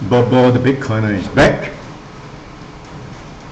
BoBo the Bitcoiner is back.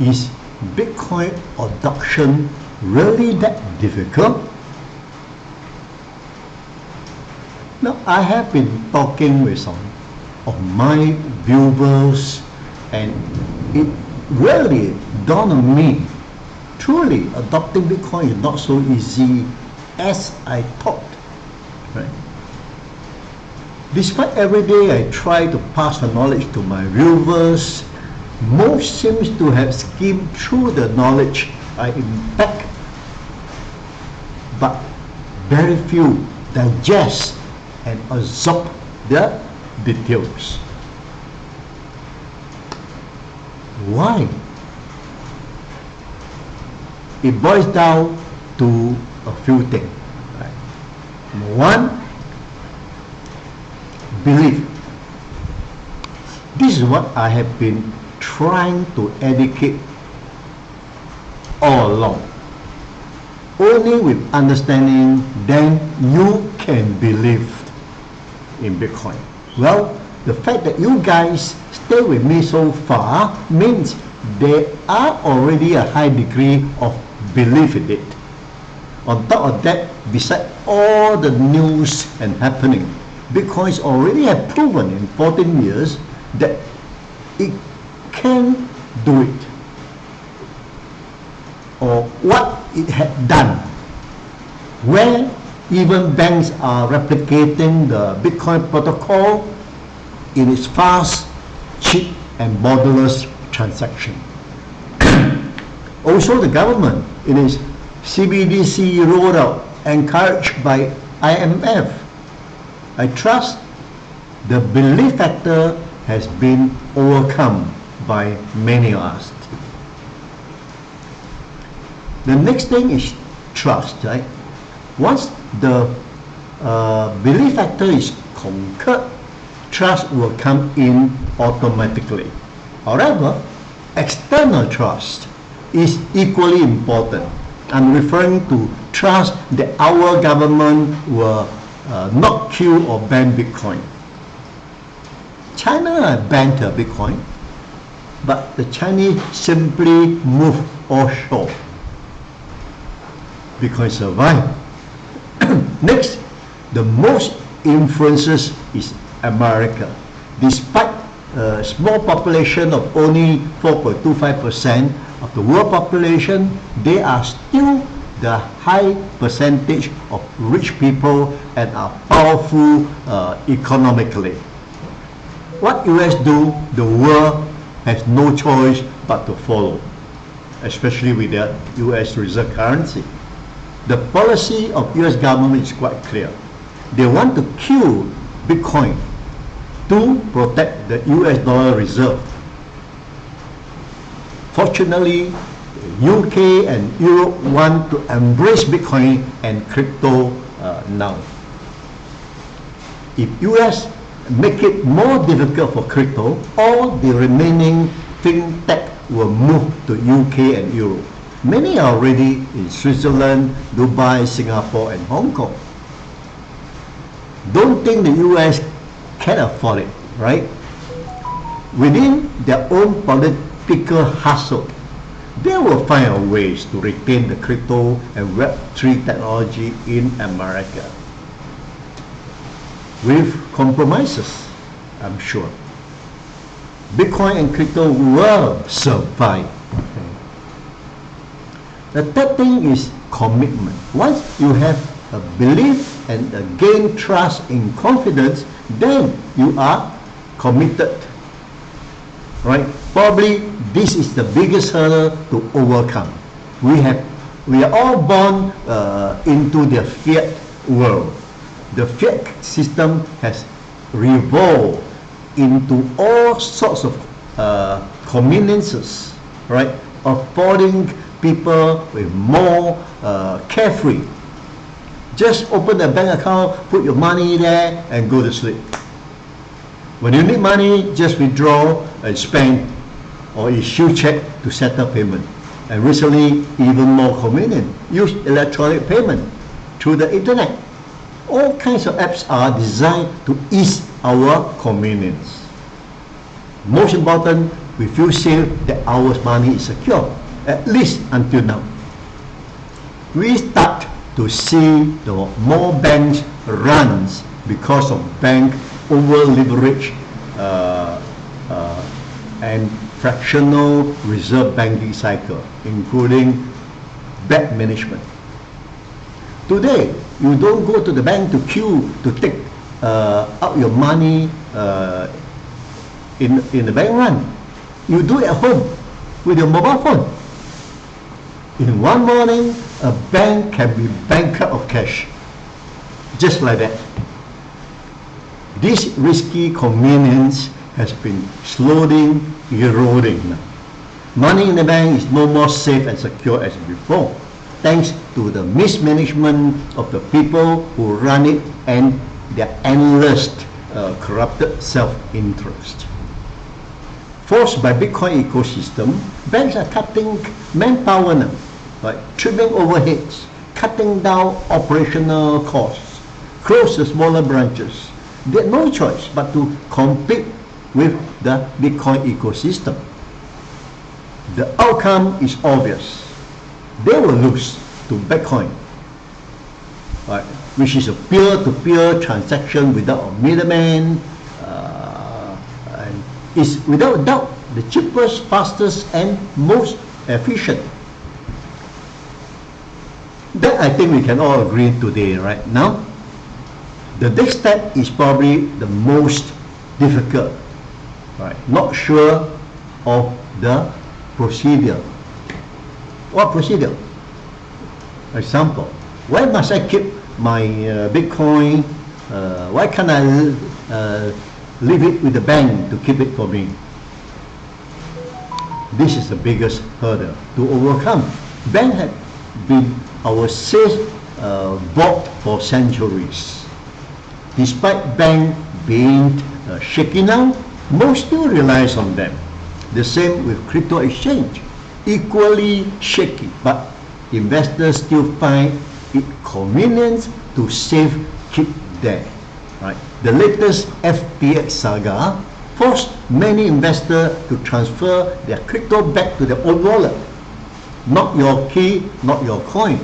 Is Bitcoin adoption really that difficult? Now, I have been talking with some of my viewers, and it really dawned on me, truly adopting Bitcoin is not so easy as I thought. Right? Despite every day I try to pass the knowledge to my viewers, most seems to have skimmed through the knowledge I impact, but very few digest and absorb the details. Why? It boils down to a few things. Right? Number one, belief. This is what I have been trying to educate all along. Only with understanding, then you can believe in Bitcoin. Well, the fact that you guys stay with me so far means there are already a high degree of belief in it. On top of that, beside all the news and happening, Bitcoin already have proven in 14 years that it can do it, or what it had done, where even banks are replicating the Bitcoin protocol in its fast, cheap and borderless transaction. Also, the government in its CBDC rollout, encouraged by IMF, I trust the belief factor has been overcome by many of us. The next thing is trust, right? Once the belief factor is conquered, trust will come in automatically. However, external trust is equally important. I'm referring to trust that our government will not kill or ban Bitcoin. China banned Bitcoin, but the Chinese simply moved offshore. Bitcoin survived. Next, the most influences is America. Despite a small population of only 4.25% of the world population, they are still the high percentage of rich people and are powerful economically. What US do, the world has no choice but to follow, especially with the US reserve currency. The policy of US government is quite clear. They want to kill Bitcoin to protect the US dollar reserve. Fortunately, UK and Europe want to embrace Bitcoin and crypto now. If US make it more difficult for crypto, all the remaining fintech will move to UK and Europe. Many are already in Switzerland, Dubai, Singapore and Hong Kong. Don't think the US can afford it, right? Within their own political hustle, they will find ways to retain the crypto and Web3 technology in America. With compromises, I'm sure. Bitcoin and crypto will survive. The third thing is commitment. Once you have a belief and gain trust in confidence, then you are committed. Right? Probably this is the biggest hurdle to overcome. We are all born into the Fiat world. The Fiat system has revolved into all sorts of conveniences, right? Affording people with more carefree. Just open a bank account, put your money there and go to sleep. When you need money, just withdraw and spend or issue check to settle payment. And recently, even more convenient, use electronic payment through the internet. All kinds of apps are designed to ease our convenience. Most important, we feel safe that our money is secure, at least until now. We start to see the more banks runs because of bank over leverage and fractional reserve banking cycle, including bad management. Today, you don't go to the bank to queue to take out your money in the bank run. You do it at home with your mobile phone. In one morning, a bank can be bankrupt of cash, just like that. This risky convenience has been slowly eroding now. Money in the bank is no more safe and secure as before, thanks to the mismanagement of the people who run it and their endless corrupted self-interest. Forced by Bitcoin ecosystem, banks are cutting manpower now, like trimming overheads, cutting down operational costs, close the smaller branches. They had no choice but to compete with the Bitcoin ecosystem. The outcome is obvious. They will lose to Bitcoin, right, which is a peer-to-peer transaction without a middleman, and is without doubt the cheapest, fastest, and most efficient. That I think we can all agree today, right now. The next step is probably the most difficult, right? Not sure of the procedure. What procedure? Example, why must I keep my Bitcoin? Why can't I leave it with the bank to keep it for me? This is the biggest hurdle to overcome. Bank had been our safe vault for centuries. Despite bank being shaky now, most still relies on them. The same with crypto exchange, equally shaky, but investors still find it convenient to save keep there. Right? The latest FTX saga forced many investors to transfer their crypto back to their own wallet. Not your key, not your coin.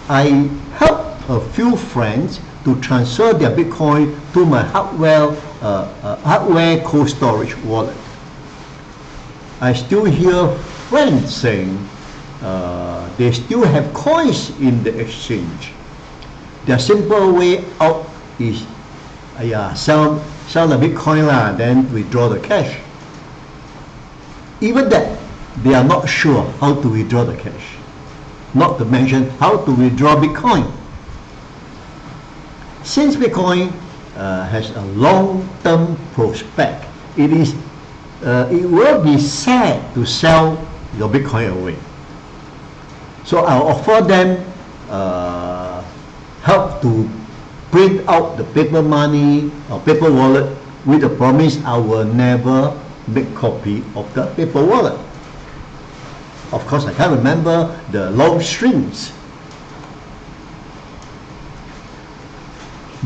I helped a few friends to transfer their Bitcoin to my hardware cold storage wallet. I still hear friends saying they still have coins in the exchange. Their simple way out is sell the Bitcoin lah, then withdraw the cash. Even that, they are not sure how to withdraw the cash. Not to mention how to withdraw Bitcoin. Since Bitcoin has a long-term prospect, it will be sad to sell your Bitcoin away. So I'll offer them help to print out the paper money or paper wallet with the promise I will never make copy of the paper wallet. Of course, I can't remember the long strings.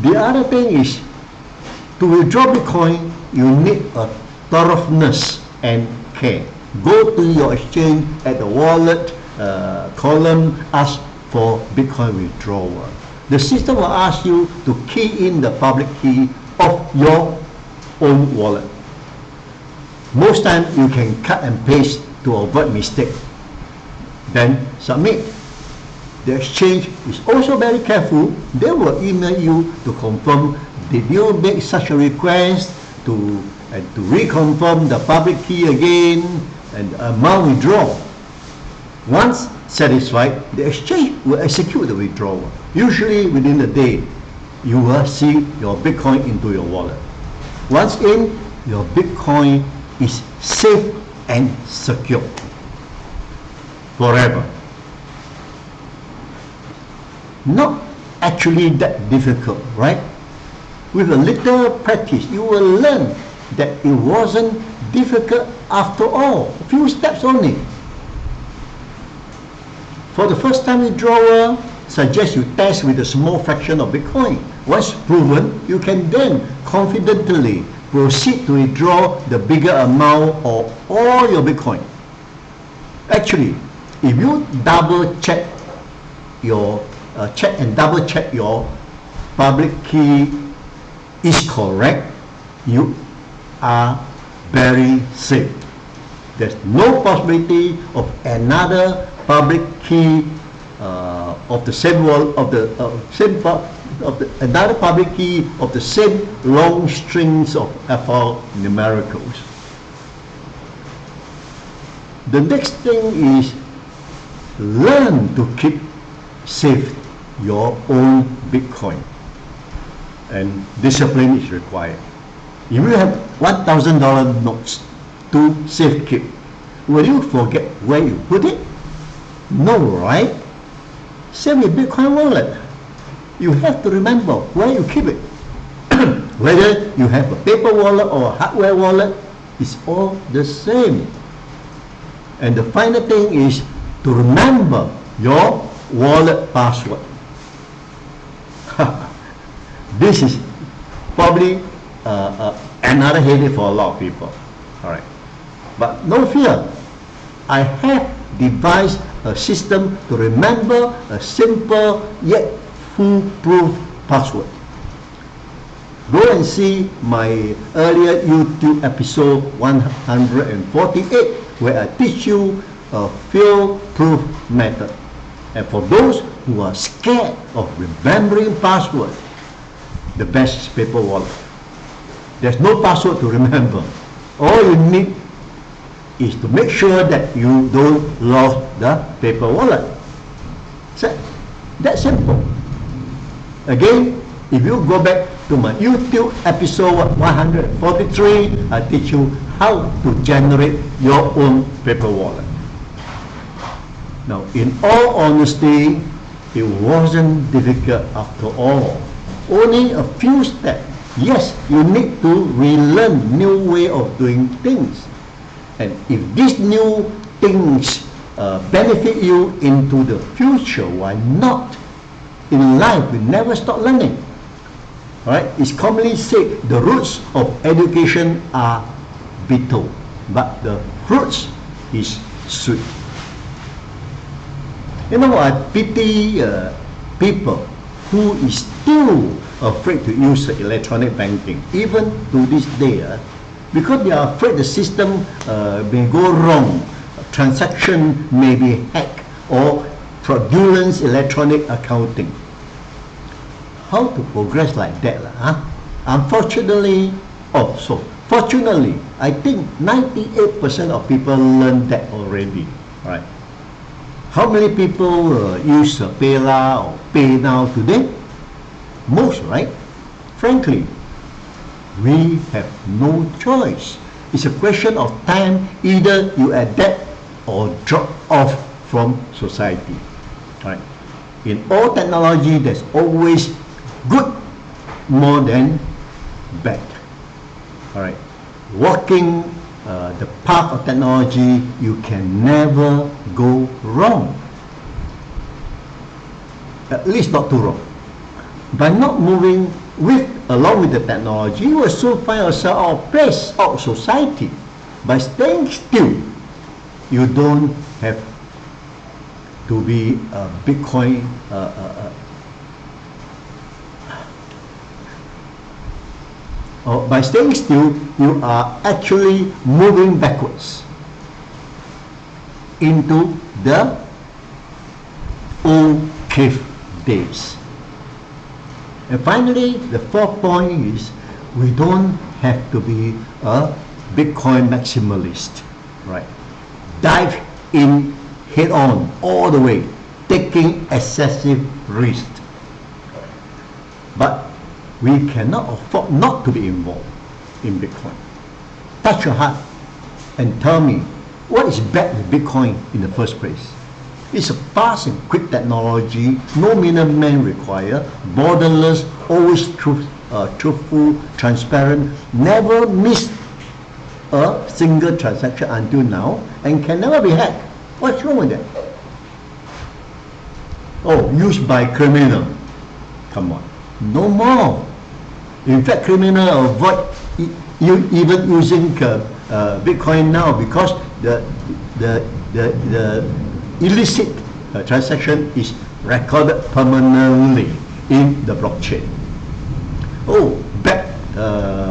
The other thing is, to withdraw Bitcoin, you need a thoroughness and care. Go to your exchange at the wallet column, ask for Bitcoin withdrawal. The system will ask you to key in the public key of your own wallet. Most times you can cut and paste to avoid mistake. Then submit. The exchange is also very careful. They will email you to confirm did you make such a request to reconfirm the public key again and amount withdrawn. Once satisfied, the exchange will execute the withdrawal. Usually within the day, you will see your Bitcoin into your wallet. Once in, your Bitcoin is safe and secure forever. Not actually that difficult, right? With a little practice, you will learn that it wasn't difficult after all. A few steps only. For the first time withdrawal, suggest you test with a small fraction of Bitcoin. Once proven, you can then confidently proceed to withdraw the bigger amount of all your Bitcoin. Actually, if you double check your double check your public key is correct, you are very safe. There's no possibility of another public key of the same wall another public key of the same long strings of alphanumericals. The next thing is learn to keep safe your own Bitcoin, and discipline is required. If you have $1,000 notes to safekeep, will you forget where you put it? No, right? Same with Bitcoin wallet. You have to remember where you keep it. Whether you have a paper wallet or a hardware wallet, it's all the same. And the final thing is to remember your wallet password. This is probably another headache for a lot of people. All right, but no fear. I have devised a system to remember a simple yet foolproof password. Go and see my earlier YouTube episode 148, where I teach you a fail-proof method. And for those who are scared of remembering password, the best is paper wallet. There's no password to remember. All you need is to make sure that you don't lose the paper wallet. So, that's simple. Again, if you go back to my YouTube episode 143, I teach you how to generate your own paper wallet. Now, in all honesty, it wasn't difficult after all. Only a few steps. Yes, you need to relearn new way of doing things. And if these new things benefit you into the future, why not? In life, we never stop learning. Right? It's commonly said the roots of education are bitter, but the fruits is sweet. You know, I pity people who is still afraid to use electronic banking, even to this day, because they are afraid the system may go wrong, transaction may be hacked, or fraudulent electronic accounting. How to progress like that? Unfortunately, fortunately, I think 98% of people learn that already. Right? How many people use PayLah or PayNow today? Most, right? Frankly, we have no choice. It's a question of time. Either you adapt or drop off from society. Right? In all technology, there's always good more than bad. All right. Walking the path of technology, you can never go wrong. At least not too wrong. By not moving along with the technology, you will soon find yourself out of place, out of society. By staying still, you don't have to be a Bitcoin by staying still, you are actually moving backwards into the old cave days. And finally, the fourth point is we don't have to be a Bitcoin maximalist, right? Dive in head on all the way, taking excessive risk. But we cannot afford not to be involved in Bitcoin. Touch your heart and tell me, what is bad with Bitcoin in the first place? It's a fast and quick technology, no middleman required, borderless, always truthful, transparent, never miss a single transaction until now, and can never be hacked. What's wrong with that? Oh, used by criminal. Come on, no more. In fact, criminals avoid You even using Bitcoin now, because the illicit transaction is recorded permanently in the blockchain. Oh, bad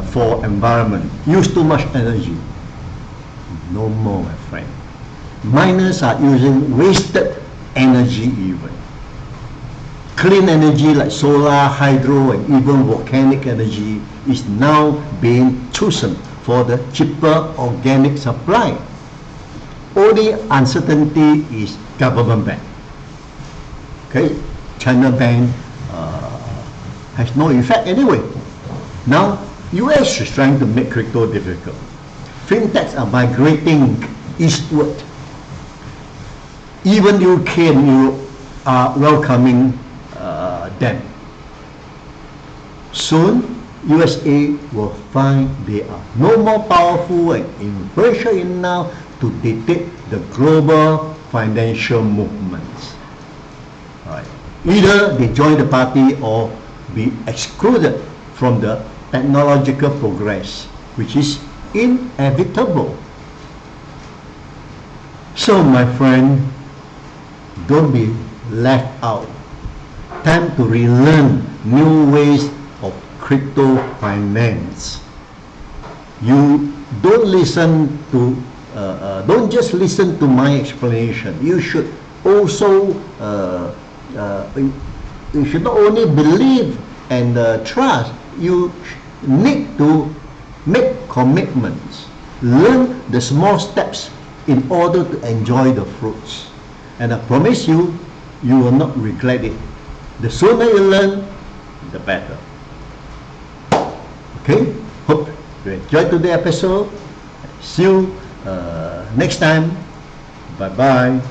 for environment. Use too much energy. No more, my friend. Miners are using wasted energy even. Clean energy like solar, hydro, and even volcanic energy is now being chosen for the cheaper organic supply. Only uncertainty is government ban. Okay, China ban has no effect anyway. Now, US is trying to make crypto difficult. Fintechs are migrating eastward. Even UK and Europe are welcoming them. Soon, USA will find they are no more powerful and influential enough to dictate the global financial movements. Right. Either they join the party or be excluded from the technological progress, which is inevitable. So, my friend, don't be left out. Time to relearn new ways of crypto finance. You don't don't just listen to my explanation. You should also you should not only believe and trust. You need to make commitments. Learn the small steps in order to enjoy the fruits. And I promise you, you will not regret it. The sooner you learn, the better. Okay? Hope you enjoyed today's episode. See you next time. Bye-bye.